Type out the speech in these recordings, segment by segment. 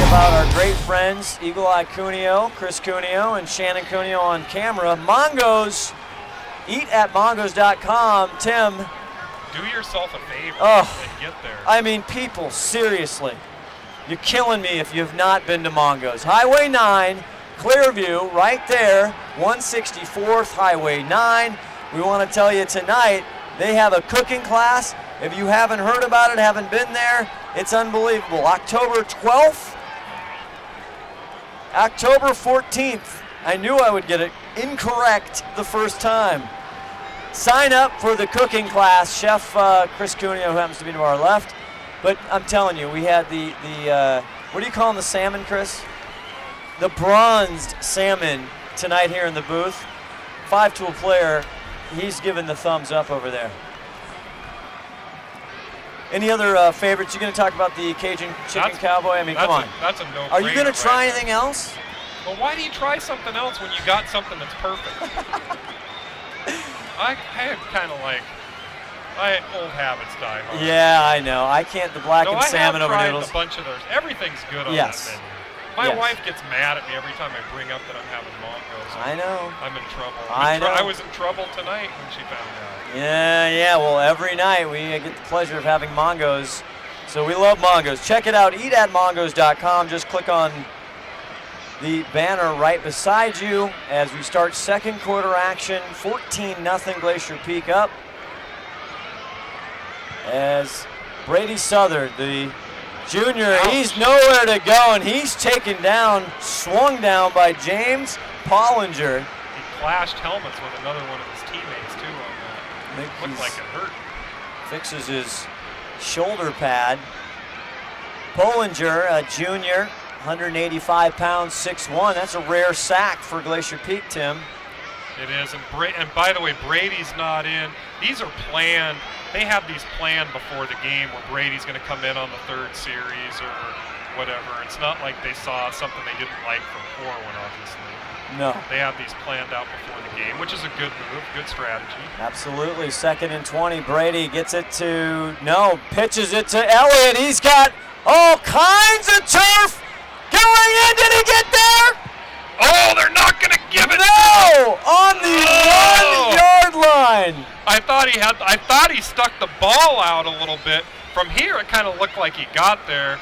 about our great friends, Eagle Eye Cuneo, Chris Cuneo, and Shannon Cuneo on camera. Mongos, eat at mongos.com. Tim. Do yourself a favor and get there. I mean, people, seriously. You're killing me if you've not been to Mongos. Highway 9, Clearview, right there, 164th Highway 9. We want to tell you tonight, they have a cooking class. If you haven't heard about it, haven't been there, it's unbelievable. October 12th, October 14th. I knew I would get it incorrect the first time. Sign up for the cooking class. Chef Chris Cuneo, who happens to be to our left. But I'm telling you, we had the what do you call them, the salmon, Chris? The bronzed salmon tonight here in the booth. 5-tool player, he's giving the thumbs up over there. Any other favorites? You going to talk about the Cajun Chicken Cowboy? I mean, come on. That's a no-brainer. Are you going to try anything else? Well, why do you try something else when you got something that's perfect? I kind of like, old habits die hard. Yeah, I know. I can't, the blackened salmon over noodles. I have tried a bunch of those. Everything's good on that menu. My wife gets mad at me every time I bring up that I'm having Mongos. I know. I'm in trouble. I was in trouble tonight when she found out. Yeah. Well, every night we get the pleasure of having Mongos. So we love Mongos. Check it out, eatatmongos.com. Just click on the banner right beside you as we start second quarter action. 14-0 Glacier Peak up. As Brady Southard, the junior, he's nowhere to go, and he's taken down, swung down by James Pollinger. He clashed helmets with another one of his teammates, too, on that. Looked like it hurt. Fixes his shoulder pad. Pollinger, a junior, 185 pounds, 6'1". That's a rare sack for Glacier Peak, Tim. It is, and by the way, Brady's not in. These are planned. They have these planned before the game where Brady's going to come in on the third series or whatever. It's not like they saw something they didn't like from Corwin, obviously. No. They have these planned out before the game, which is a good move, good strategy. Absolutely. 2nd and 20. Brady gets it to, pitches it to Elliott. He's got all kinds of turf going in. Did he get there? Oh, they're not going to give it. No, on the 1-yard line. I thought he stuck the ball out a little bit. From here, it kind of looked like he got there.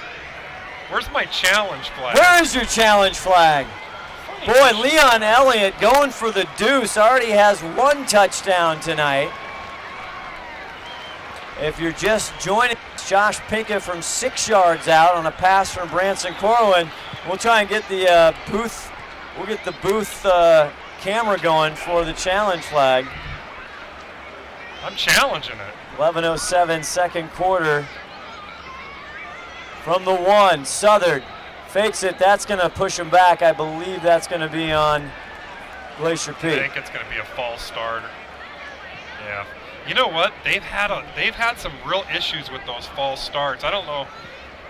Where's my challenge flag? Where is your challenge flag? Boy, Leon Elliott going for the deuce. Already has 1 touchdown tonight. If you're just joining, Josh Pinkett from 6 yards out on a pass from Branson Corwin. We'll try and get the booth. We'll get the booth camera going for the challenge flag. I'm challenging it. 11:07 second quarter. From the 1, Southard fakes it. That's going to push him back. I believe that's going to be on Glacier Peak. I think it's going to be a false start. Yeah. You know what? They've had some real issues with those false starts. I don't know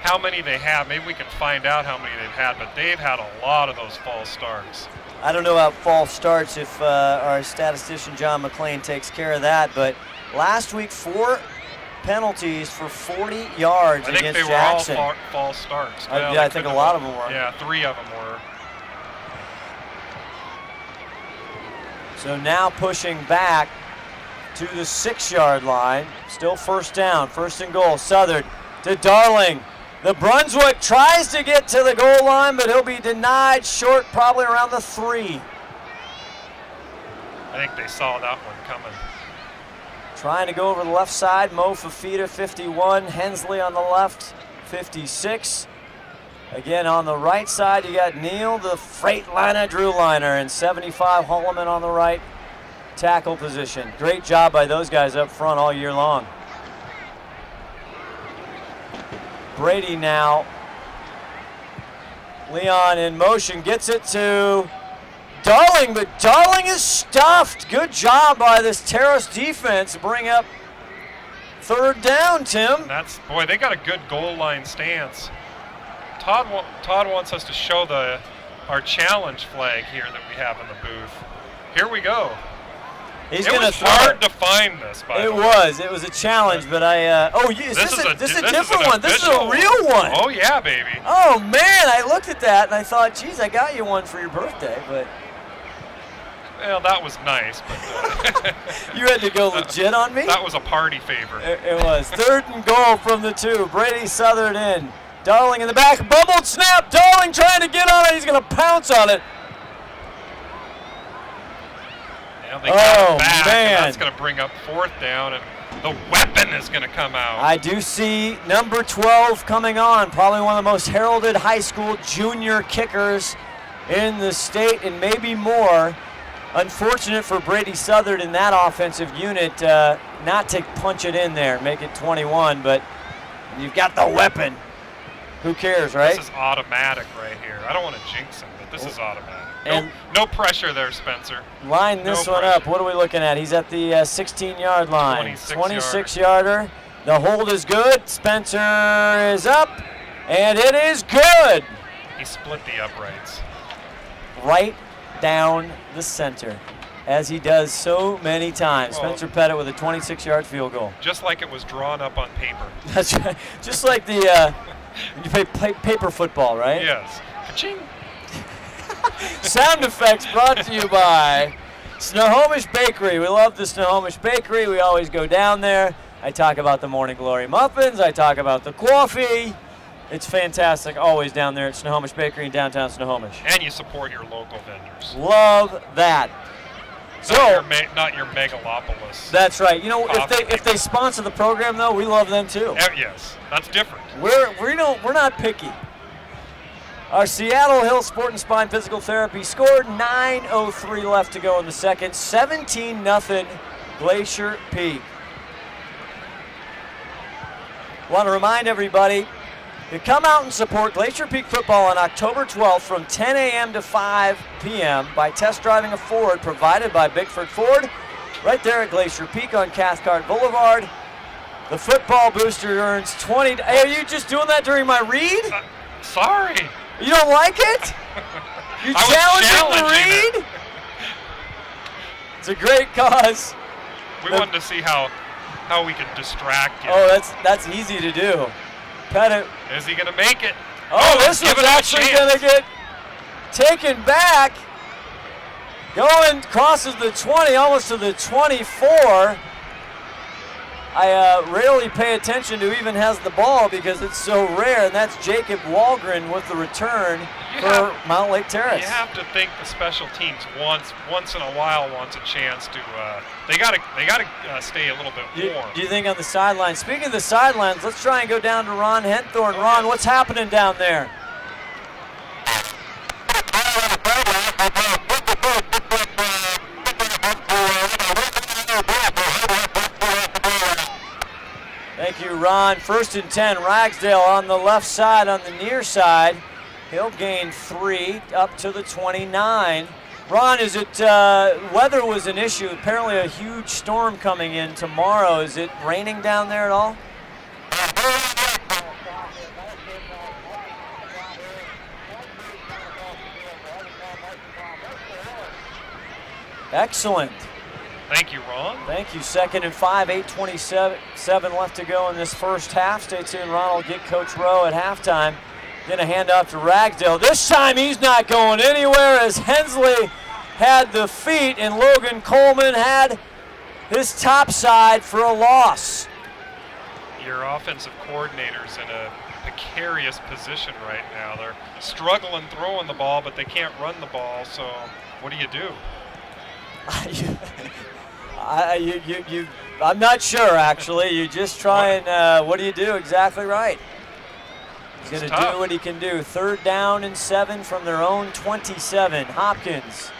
how many they have. Maybe we can find out how many they've had, but they've had a lot of those false starts. I don't know about false starts if our statistician John McLean takes care of that, but last week 4 penalties for 40 yards against Jackson. I think they were all false starts. I think a lot of them were. Yeah, 3 of them were. So now pushing back to the 6-yard line. Still first down, 1st and goal. Southard to Darling. The Brunswick tries to get to the goal line, but he'll be denied short, probably around the 3. I think they saw that one coming. Trying to go over the left side, Mo Fafita, 51. Hensley on the left, 56. Again, on the right side, you got Neal, the Freightliner, Drew Liner, and 75, Holloman on the right tackle position. Great job by those guys up front all year long. Brady now. Leon in motion, gets it to Darling, but Darling is stuffed. Good job by this Terrace defense to bring up 3rd down, Tim. Boy, they got a good goal line stance. Todd wants us to show our challenge flag here that we have in the booth. Here we go. He's it going to was throw hard to find this, by the way. It was a challenge, but this is a different one. This is a real one. Oh, yeah, baby. Oh, man, I looked at that and I thought, geez, I got you one for your birthday, but. Well, that was nice, but. You had to go legit on me? That was a party favor. It was. 3rd and goal from the 2. Brady Southern in. Darling in the back. Bumbled snap. Darling trying to get on it. He's going to pounce on it. Yeah, they got it back, man. and that's going to bring up 4th down, and the weapon is going to come out. I do see number 12 coming on. Probably one of the most heralded high school junior kickers in the state and maybe more. Unfortunate for Brady Southern in that offensive unit not to punch it in there, make it 21, but you've got the weapon. Who cares, right? This is automatic right here. I don't want to jinx him, but this is automatic. And no pressure there, Spencer. Line this one up. What are we looking at? He's at the 16-yard line. 26-yarder. The hold is good. Spencer is up, and it is good. He split the uprights. Right down the center, as he does so many times. Spencer Pettit with a 26-yard field goal. Just like it was drawn up on paper. That's right. Just like the you play paper football, right? Yes. Ka-ching. Sound effects brought to you by Snohomish Bakery. We love the Snohomish Bakery. We always go down there. I talk about the Morning Glory muffins. I talk about the coffee. It's fantastic, always down there at Snohomish Bakery in downtown Snohomish. And you support your local vendors. Love that. Not your megalopolis. That's right. You know, if they sponsor the program though, we love them too. Yes, that's different. We're not picky. Our Seattle Hill Sport and Spine Physical Therapy scored. 9:03 left to go in the second. 17-0 Glacier Peak. Want to remind everybody to come out and support Glacier Peak football on October 12th from 10 a.m. to 5 p.m. by test driving a Ford provided by Bickford Ford right there at Glacier Peak on Cathcart Boulevard. The football booster earns 20. Hey, are you just doing that during my read? Sorry. You don't like it? You challenging the read? It's a great cause. We wanted to see how we could distract you. Oh, that's easy to do. Pettit. Is he going to make it? Oh, this one's actually going to get taken back. Going, crosses the 20, almost to the 24. I rarely pay attention to who even has the ball because it's so rare, and that's Jacob Walgren with the return for Mountlake Terrace. You have to think the special teams once in a while wants a chance to. They gotta stay a little bit warm. Do you think on the sideline? Speaking of the sidelines, let's try and go down to Ron Henthorn. Ron, what's happening down there? Thank you, Ron. 1st and 10, Ragsdale on the left side, on the near side. He'll gain 3 up to the 29. Ron, is it weather was an issue? Apparently a huge storm coming in tomorrow. Is it raining down there at all? Excellent. Thank you, Ron. Thank you. 2nd and 5, 8:27 left to go in this first half. Stay tuned. Ron will get Coach Rowe at halftime. Then a handoff to Ragsdale. This time he's not going anywhere as Hensley had the feet and Logan Coleman had his top side for a loss. Your offensive coordinator's in a precarious position right now. They're struggling throwing the ball, but they can't run the ball, so what do you do? I'm not sure, actually. You just try and, what do you do? Exactly right. He's going to do what he can do. 3rd down and 7 from their own 27. Hopkins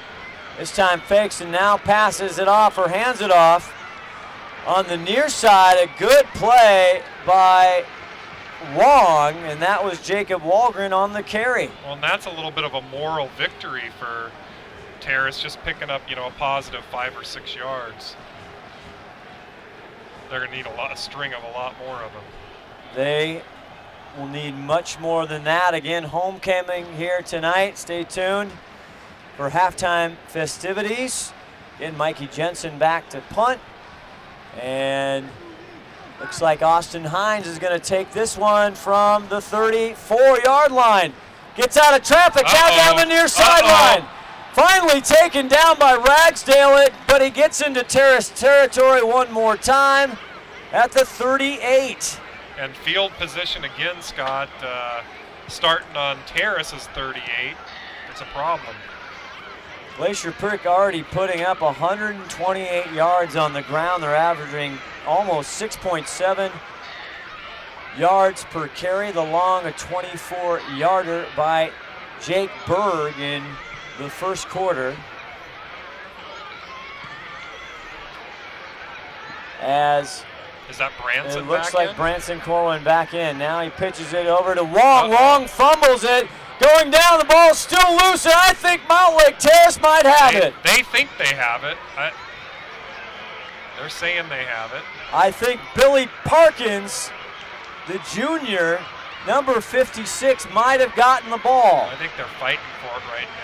this time fakes and now passes it off or hands it off. On the near side, a good play by Wong, and that was Jacob Walgren on the carry. Well, and that's a little bit of a moral victory for Terrace, just picking up, a positive 5 or 6 yards. They're going to need a string of a lot more of them. They will need much more than that. Again, homecoming here tonight. Stay tuned for halftime festivities. Again, Mikey Jensen back to punt. And looks like Austin Hines is going to take this one from the 34-yard line. Gets out of traffic, now down the near sideline. Finally taken down by Ragsdale, but he gets into Terrace territory one more time at the 38. And field position again, Scott, starting on Terrace's 38. It's a problem. Glacier Peak already putting up 128 yards on the ground. They're averaging almost 6.7 yards per carry. The long, a 24-yarder by Jake Berg in the first quarter. As is that Branson it looks back like in? Branson Corwin back in. Now he pitches it over to Wong. Wong fumbles it. Going down, the ball's still loose, and I think Mountlake Terrace might have it. They think they have it. They're saying they have it. I think Billy Parkins, the junior, number 56, might have gotten the ball. I think they're fighting for it right now.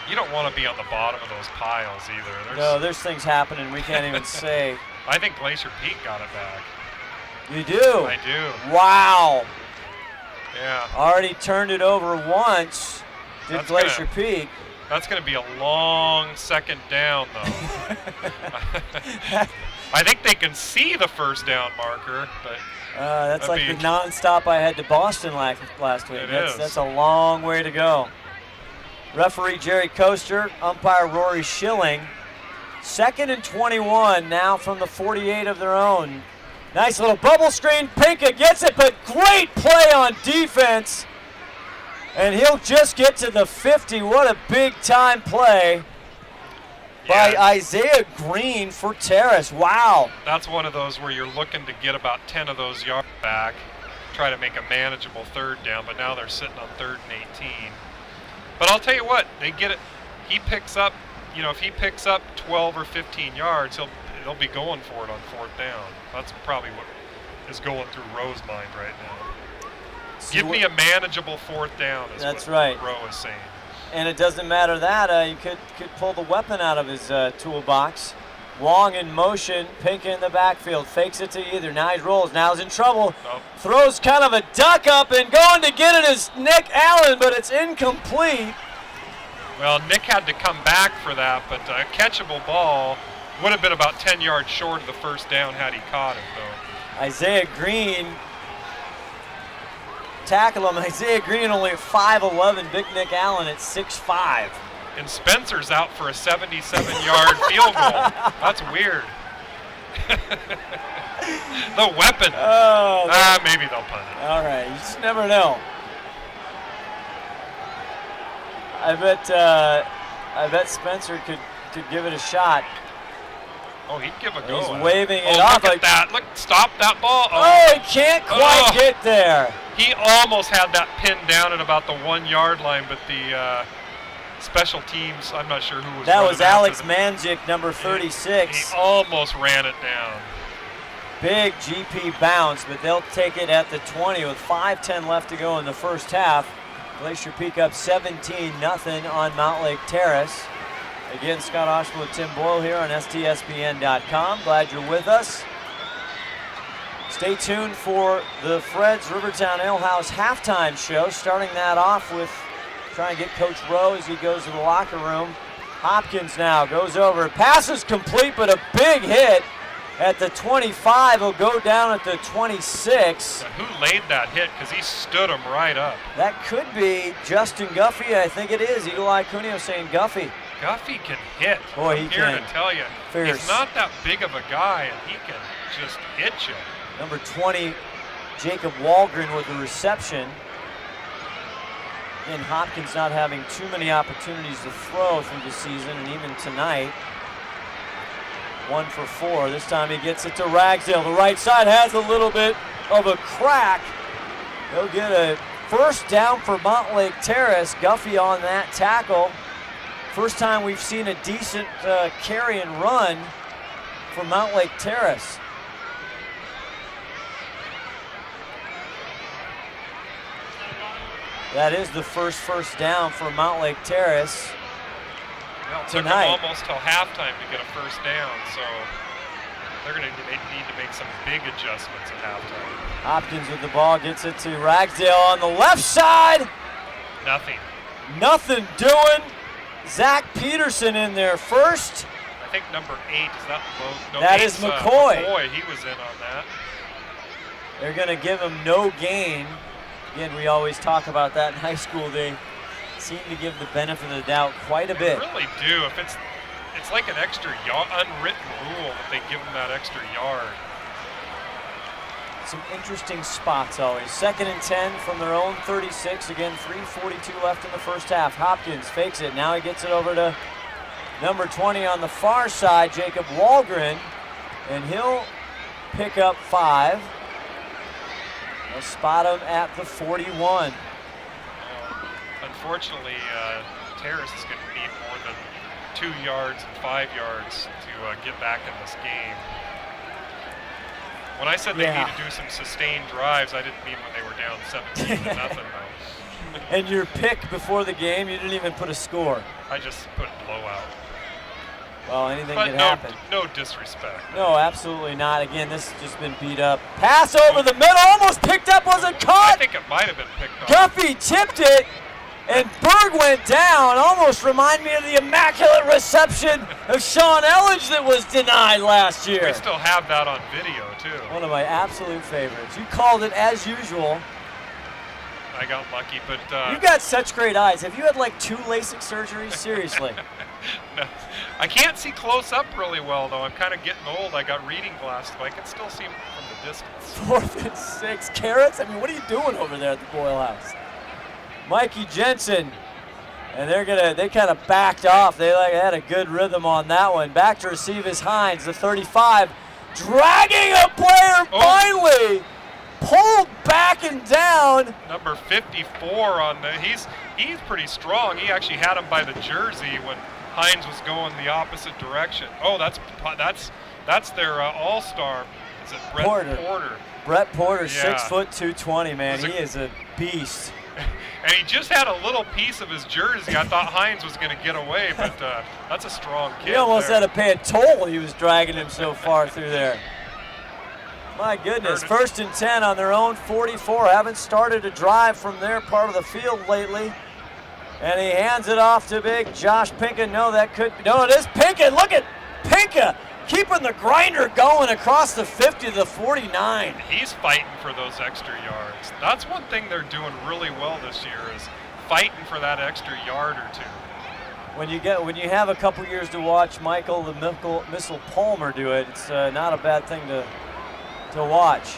You don't want to be on the bottom of those piles either. No, there's things happening we can't even say. I think Glacier Peak got it back. You do? I do. Wow. Yeah. Already turned it over once, did That's Glacier Peak. That's going to be a long second down, though. I think they can see the first down marker, but that's like the nonstop I had to Boston last week. That's a long way to go. Referee Jerry Coaster, umpire Rory Schilling. 2nd and 21 now from the 48 of their own. Nice little bubble screen. Pinka gets it, but great play on defense. And he'll just get to the 50. What a big-time play by Isaiah Green for Terrace. Wow. That's one of those where you're looking to get about 10 of those yards back, try to make a manageable third down, but now they're sitting on 3rd and 18. But I'll tell you what, they get it. He picks up, if he picks up 12 or 15 yards, they'll be going for it on 4th down. That's probably what is going through Rowe's mind right now. Give me a manageable 4th down is that's what right. Rowe is saying. And it doesn't matter that. You could pull the weapon out of his toolbox. Wong in motion, Pinka in the backfield, fakes it to either. Now he rolls, now he's in trouble. Nope. Throws kind of a duck up and going to get it is Nick Allen, but it's incomplete. Well, Nick had to come back for that, but a catchable ball would have been about 10 yards short of the first down had he caught it, though. Isaiah Green, tackle him. Isaiah Green only at 5'11", Big Nick Allen at 6'5". And Spencer's out for a 77-yard field goal. That's weird. The weapon. Oh, maybe they'll punt it. All right, you just never know. I bet Spencer could give it a shot. Oh, he'd give a go. He's waving it off. Look at that. Look, stop that ball. Oh, he can't quite get there. He almost had that pinned down at about the 1 yard line, but the special teams, I'm not sure who was. That was Alex Manzik, number 36. He almost ran it down. Big GP bounce, but they'll take it at the 20 with 5:10 left to go in the first half. Glacier Peak up 17-0 on Mountlake Terrace. Again, Scott Oshman with Tim Boyle here on STSBN.com. Glad you're with us. Stay tuned for the Fred's Rivertown Ale House halftime show. Starting that off with trying to get Coach Rowe as he goes to the locker room. Hopkins now goes over. Pass is complete, but a big hit at the 25. He'll go down at the 26. Now, who laid that hit? Because he stood him right up. That could be Justin Guffey. I think it is. Eagle Eye Cuneo saying Guffey. Guffey can hit. Boy, I'm here to tell you. Fierce. He's not that big of a guy, and he can just hit you. Number 20, Jacob Walgren with the reception. And Hopkins not having too many opportunities to throw through the season, and even tonight, 1 for 4. This time he gets it to Ragsdale. The right side has a little bit of a crack. He'll get a first down for Mountlake Terrace. Guffey on that tackle. First time we've seen a decent carry and run for Mountlake Terrace. That is the first down for Mountlake Terrace. Well, it took them tonight. almost till halftime to get a first down, so they're going to need to make some big adjustments at halftime. Hopkins with the ball, gets it to Ragsdale on the left side. Nothing doing. Zach Peterson in there first. I think number 8, is that low? No, That is McCoy. McCoy, he was in on that. They're going to give him no gain. Again, we always talk about that in high school. They seem to give the benefit of the doubt quite a bit. They really do. If it's like an extra yard, unwritten rule that they give them that extra yard. Some interesting spots always. 2nd and 10 from their own 36. Again, 3:42 left in the first half. Hopkins fakes it. Now he gets it over to number 20 on the far side, Jacob Walgren, and he'll pick up 5. They'll spot him at the 41. Unfortunately, Terrace is going to need more than 2 yards and 5 yards to get back in this game. When I said they need to do some sustained drives, I didn't mean when they were down 17-0 though. And your pick before the game, you didn't even put a score. I just put blowout. Well, anything But could happen. no disrespect. No, absolutely not. Again, this has just been beat up. Pass over the middle, almost picked up, wasn't caught. I think it might have been picked up. Guffey tipped it, and Berg went down. Almost remind me of the immaculate reception of Sean Elledge that was denied last year. We still have that on video, too. One of my absolute favorites. You called it as usual. I got lucky, but... You've got such great eyes. Have you had like 2 LASIK surgeries? Seriously. No, I can't see close up really well, though. I'm kind of getting old. I got reading glasses, but I can still see them from the distance. 4th and 6. Carrots? I mean, what are you doing over there at the Boyle House? Mikey Jensen. And they kind of backed off. They had a good rhythm on that one. Back to receive is Hines, the 35. Dragging a player finally. Pulled back and down. Number 54 on the, he's pretty strong. He actually had him by the jersey when Hines was going the opposite direction. Oh, that's their all-star. Is it Brett Porter? Brett Porter, Yeah. 6 foot 220, man. He is a beast. And he just had a little piece of his jersey. I thought Hines was going to get away, but that's a strong kid. He almost there. had to pay a toll. He was dragging him so far through there. My goodness, 1st and 10 on their own 44. Haven't started a drive from their part of the field lately. And he hands it off to big Josh Pinka. No, it is Pinka. Look at Pinka keeping the grinder going across the 50 to the 49. He's fighting for those extra yards. That's one thing they're doing really well this year is fighting for that extra yard or 2. When you have a couple years to watch Michael the Missile Palmer do it, it's not a bad thing to watch.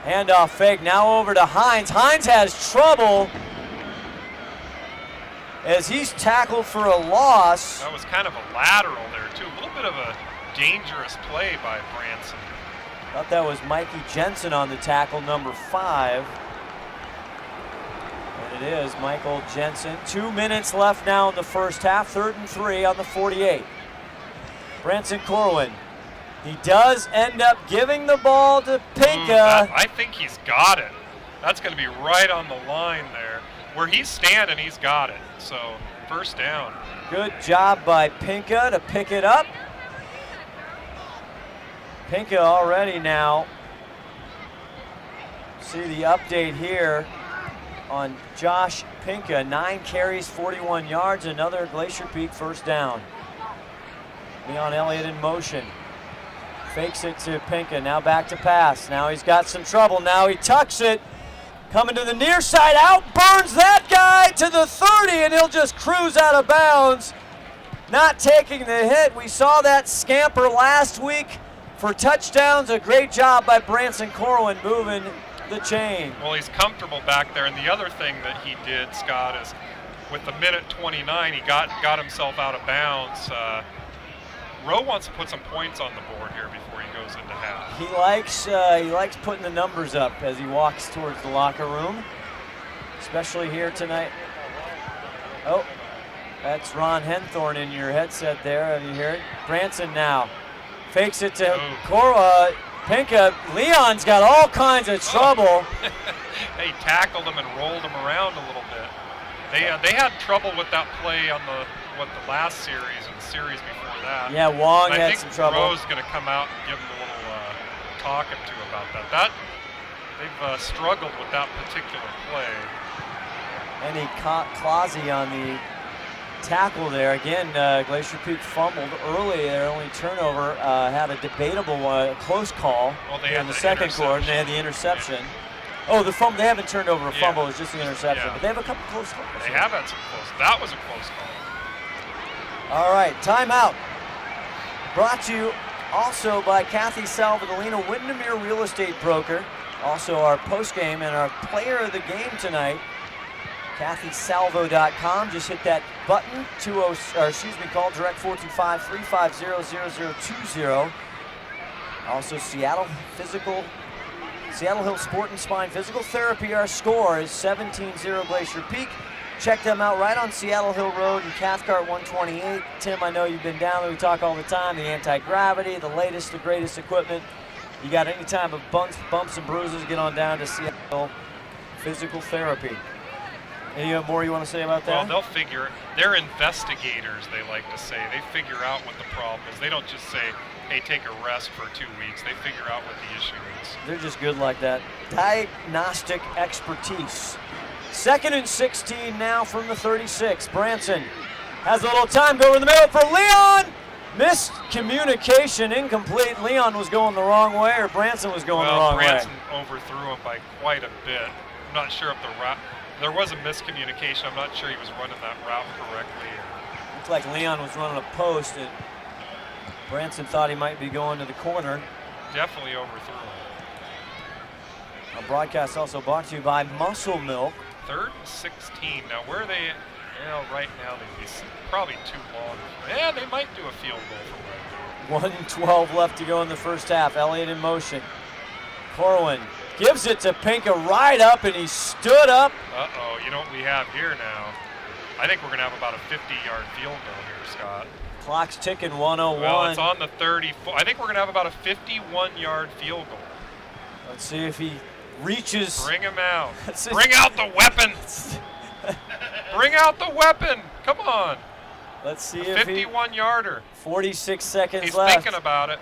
Handoff fake, now over to Hines. Hines has trouble as he's tackled for a loss. That was kind of a lateral there too. A little bit of a dangerous play by Branson. Thought that was Mikey Jensen on the tackle, number 5. And it is Michael Jensen. 2 minutes left now in the first half. 3rd and 3 on the 48. Branson Corwin. He does end up giving the ball to Pinka. I think he's got it. That's going to be right on the line there. Where he's standing, he's got it. So, first down. Good job by Pinka to pick it up. Pinka already now. See the update here on Josh Pinka. 9 carries, 41 yards, another Glacier Peak first down. Leon Elliott in motion. Fakes it to Pinka, now back to pass. Now he's got some trouble, now he tucks it. Coming to the near side, outburns that guy to the 30, and he'll just cruise out of bounds. Not taking the hit. We saw that scamper last week for touchdowns. A great job by Branson Corwin moving the chain. Well, he's comfortable back there, and the other thing that he did, Scott, is with the minute 29, he got himself out of bounds. Rowe wants to put some points on the board here before he goes into half. He likes putting the numbers up as he walks towards the locker room, especially here tonight. Oh, that's Ron Henthorne in your headset there. You hear it? Branson now fakes it to Pinka. Leon's got all kinds of trouble. They tackled him and rolled him around a little bit. They had trouble with that play on the the last series and the series before that. Yeah, Wong I had think some trouble. Rowe's going to come out and give him a little talking to about that. They've struggled with that particular play. And he caught Clausy on the tackle there. Again, Glacier Peak fumbled early. Their only turnover had a debatable close call in the second quarter, and they had the interception. Yeah. Oh, the fumble. They haven't turned over a fumble. It was just the interception. Yeah. But they have a couple close calls. They have had some close. That was a close call. All right, timeout. Brought to you also by Kathy Salvadolina, Windermere Real Estate Broker. Also our postgame and our player of the game tonight, KathySalvo.com. Just hit that button, call direct 425-350-0020. Also Seattle Hill Sport and Spine Physical Therapy. Our score is 17-0 Glacier Peak. Check them out right on Seattle Hill Road in Cathcart 128. Tim, I know you've been down there. We talk all the time. The anti-gravity, the latest, the greatest equipment. You got any time of bumps and bruises, get on down to Seattle Physical Therapy. Any more you want to say about that? Well, they're investigators, they like to say. They figure out what the problem is. They don't just say, hey, take a rest for 2 weeks. They figure out what the issue is. They're just good like that. Diagnostic expertise. 2nd and 16 now from the 36. Branson has a little time, go in the middle for Leon. Missed communication, incomplete. Leon was going the wrong way, or Branson was going the wrong way. Branson overthrew him by quite a bit. I'm not sure if there was a miscommunication. I'm not sure he was running that route correctly. Looked like Leon was running a post, and Branson thought he might be going to the corner. Definitely overthrew him. Our broadcast also brought to you by Muscle Milk. 3rd and 16. Now, where are they? Right now they'd be probably too long. Yeah, they might do a field goal from right there. 1:12 left to go in the first half. Elliott in motion. Corwin gives it to Pinka right up, and he stood up. Uh-oh, you know what we have here now? I think we're going to have about a 50-yard field goal here, Scott. Clock's ticking, 1:01. Well, it's on the 34. I think we're going to have about a 51-yard field goal. Let's see if he reaches. Bring him out. Bring out the weapon. Bring out the weapon. Come on. Let's see if 51-yarder. 46 seconds He's left. He's thinking about it.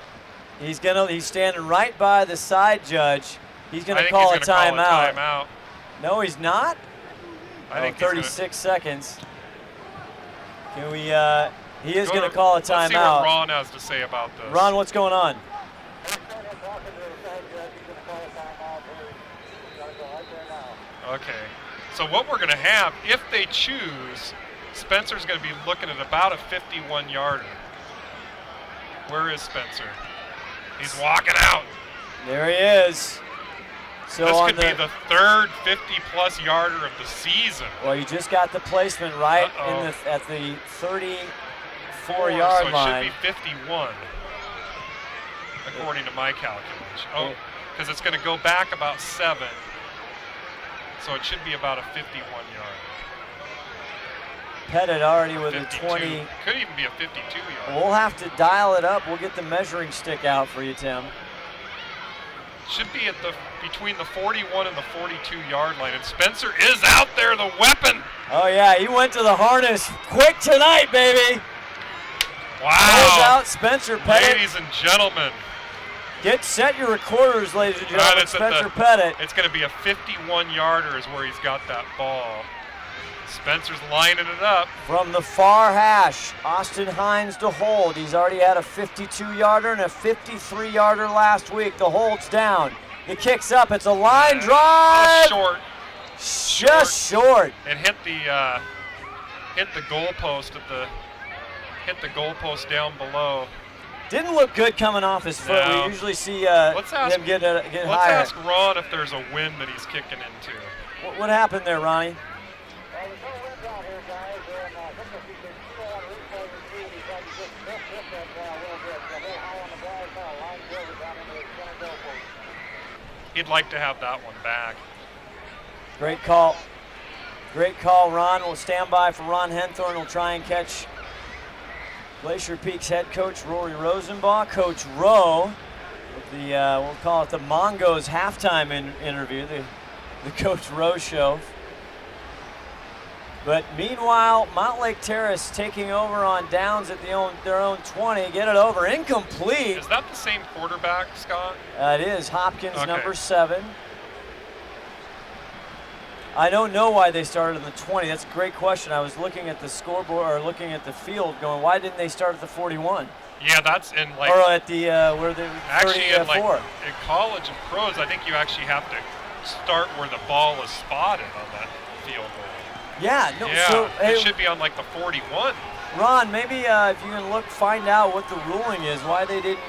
He's standing right by the side judge. He's going to call a timeout. No, he's not. I think 36 seconds. Can we? He is going to call a timeout. Let's see what Ron has to say about this. Ron, what's going on? Okay. So what we're going to have, if they choose, Spencer's going to be looking at about a 51-yarder. Where is Spencer? He's walking out. There he is. So this could be the 3rd 50-plus yarder of the season. Well, you just got the placement right at the 34-yard line. So it should be 51, according to my calculation. Oh, because it's going to go back about 7. So it should be about a 51-yard. Pettit already with 52. a 20. Could even be a 52-yard. We'll have to dial it up. We'll get the measuring stick out for you, Tim. Should be at between the 41 and the 42-yard line. And Spencer is out there, the weapon. Oh, yeah, he went to the harness quick tonight, baby. Wow. Goes out Spencer Pettit. Ladies and gentlemen. Set your recorders, ladies and gentlemen. Spencer Pettit. It's going to be a 51-yarder is where he's got that ball. Spencer's lining it up. From the far hash, Austin Hines to hold. He's already had a 52-yarder and a 53-yarder last week. The hold's down. The kick's up. It's a line drive. Short. Just short. And hit the goalpost hit the goalpost down below. Didn't look good coming off his foot. No. We usually see him get higher. Let's ask Ron if there's a wind that he's kicking into. What happened there, Ronnie? He'd like to have that one back. Great call. Great call, Ron. We'll stand by for Ron Henthorn. We'll try and catch Glacier Peak's head coach, Rory Rosenbaugh. Coach Rowe, with the, we'll call it the Mongo's halftime interview, the Coach Rowe show. But meanwhile, Mountlake Terrace taking over on downs at their own 20. Get it over. Incomplete. Is that the same quarterback, Scott? It is. Hopkins, Okay. number 7. I don't know why they started in the 20. That's a great question. I was looking at the scoreboard, or looking at the field going, why didn't they start at the 41? Yeah, that's in like. Or at the, where the Actually, 34. in like in college and pros, I think you actually have to start where the ball is spotted on that field goal. Yeah, no, Yeah, so, it should be on like the 41. Ron, maybe if you can find out what the ruling is, why they didn't,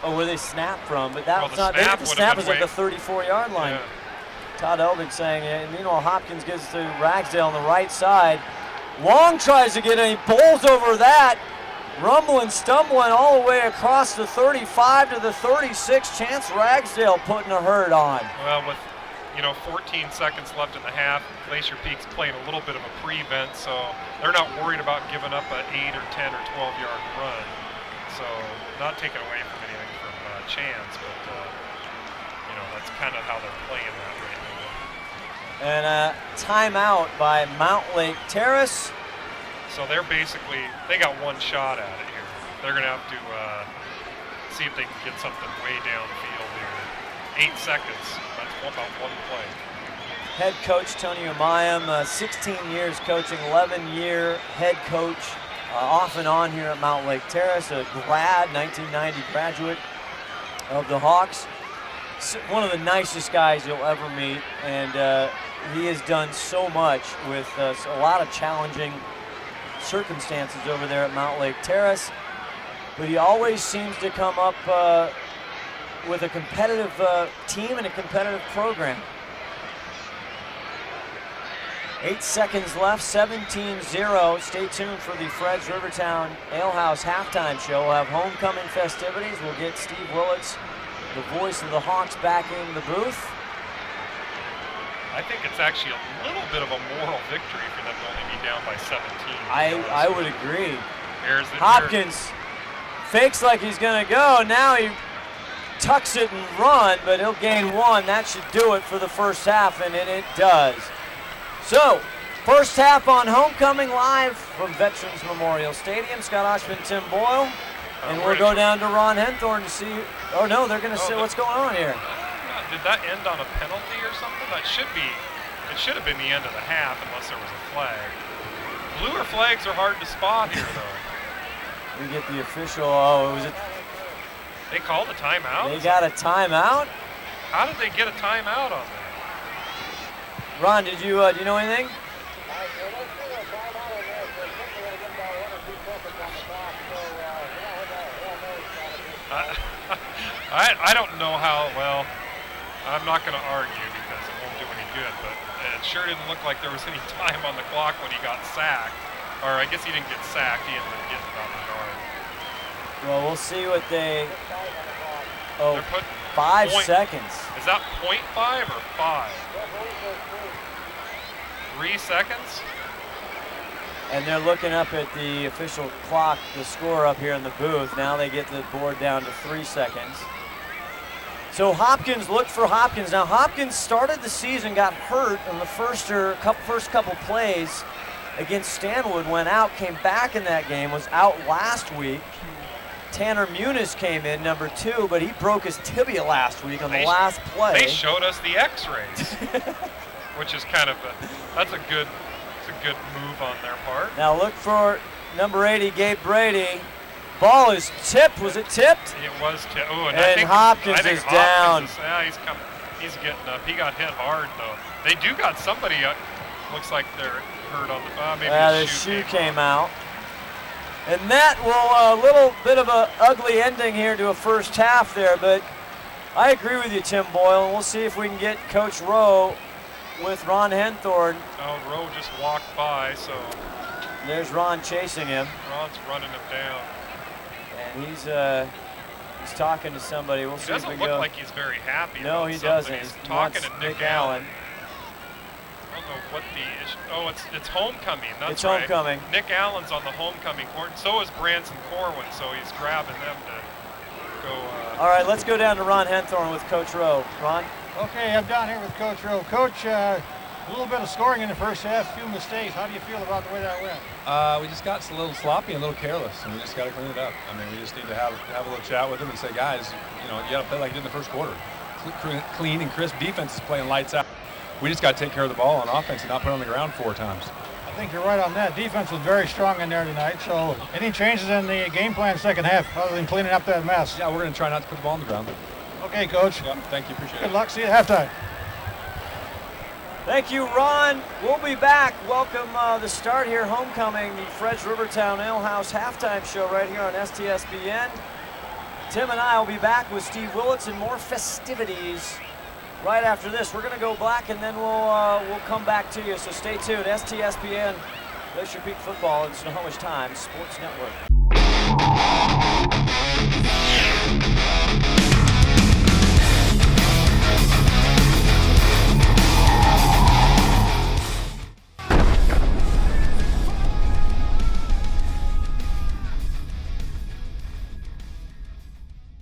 where they snapped from, but that's not, maybe the snap was at the 34-yard line. Yeah. Todd Elvig saying, and meanwhile, Hopkins gives to Ragsdale on the right side. Long tries to get in, he bowls over that, rumbling, stumbling all the way across the 35 to the 36. Chance Ragsdale putting a hurt on. Well, with 14 seconds left in the half, Glacier Peak's playing a little bit of a prevent, so they're not worried about giving up an 8 or 10 or 12-yard run. So not taking away from anything from Chance, but that's kind of how they're playing that right now. And a timeout by Mountlake Terrace. So they got one shot at it here. They're going to have to see if they can get something way downfield here. 8 seconds. That's about one play. Head coach Tony Umayam, 16 years coaching, 11-year head coach, off and on here at Mountlake Terrace, a 1990 graduate of the Hawks. One of the nicest guys you'll ever meet, and he has done so much with a lot of challenging circumstances over there at Mountlake Terrace, but he always seems to come up with a competitive team and a competitive program. 8 seconds left, 17-0. Stay tuned for the Fred's Rivertown Alehouse halftime show. We'll have homecoming festivities. We'll get Steve Willits, the voice of the Hawks, back in the booth. I think it's actually a little bit of a moral victory for them to only be down by 17. I would agree. Hopkins fakes like he's going to go. Now he tucks it and run, but he'll gain 1. That should do it for the first half, and it does. So, first half on Homecoming live from Veterans Memorial Stadium. Scott Oshman, Tim Boyle. And we'll go down to Ron Henthorne to see. Oh, no, they're going to see what's going on here. Did that end on a penalty or something? It should have been the end of the half unless there was a flag. Bluer flags are hard to spot here, though. We get the official, They called a timeout? They got a timeout? How did they get a timeout on that? Ron, do you know anything? I don't know how, well, I'm not going to argue because it won't do any good, but it sure didn't look like there was any time on the clock when he got sacked. Or I guess he didn't get sacked, he ended up getting about the yard. Well, we'll see what they, 5 seconds. Is that 0.5 or 5? 3 seconds? And they're looking up at the official clock, the score up here in the booth. Now they get the board down to 3 seconds. So Hopkins looked for Hopkins. Now Hopkins started the season, got hurt in the first couple plays against Stanwood, went out, came back in that game, was out last week. Tanner Muniz came in, number 2, but he broke his tibia last week on the last play. They showed us the x-rays, which is kind of that's a good move on their part. Now look for number 80, Gabe Brady. Ball is tipped. Was it tipped? It was tipped. Oh, and I think Hopkins is down. He's coming. He's getting up. He got hit hard though. They do got somebody. Looks like they're hurt on the. Maybe the shoe came out. And that will a little bit of a ugly ending here to a first half there. But I agree with you, Tim Boyle. And we'll see if we can get Coach Rowe with Ron Henthorne. Oh, Rowe just walked by, so. There's Ron chasing him. Ron's running him down. And he's talking to somebody. We'll see if we go. He doesn't look like he's very happy. No, he doesn't. He's talking to Nick Allen. I don't know what the issue. Oh, it's homecoming. That's it's homecoming. Right. Nick Allen's on the homecoming court. So is Branson Corwin. So he's grabbing them to go. All right, let's go down to Ron Henthorne with Coach Rowe. Ron. Okay, I'm down here with Coach Rowe. Coach, A little bit of scoring in the first half, few mistakes. How do you feel about the way that went? We just got a little sloppy and a little careless, and we just got to clean it up. I mean, we just need to have a little chat with them and say, guys, you got to play like you did in the first quarter. Clean and crisp defense is playing lights out. We just got to take care of the ball on offense and not put it on the ground 4 times. I think you're right on that. Defense was very strong in there tonight. So any changes in the game plan second half other than cleaning up that mess? Yeah, we're going to try not to put the ball on the ground. Okay, Coach. Yeah, thank you. Appreciate it. Good luck. See you at halftime. Thank you, Ron. We'll be back. Welcome the start here, homecoming, the Fred's Rivertown Ale House halftime show right here on STSBN. Tim and I will be back with Steve Willits and more festivities right after this. We're going to go black and then we'll come back to you, so stay tuned. STSBN, Glacier Peak Football and Snohomish Times Sports Network.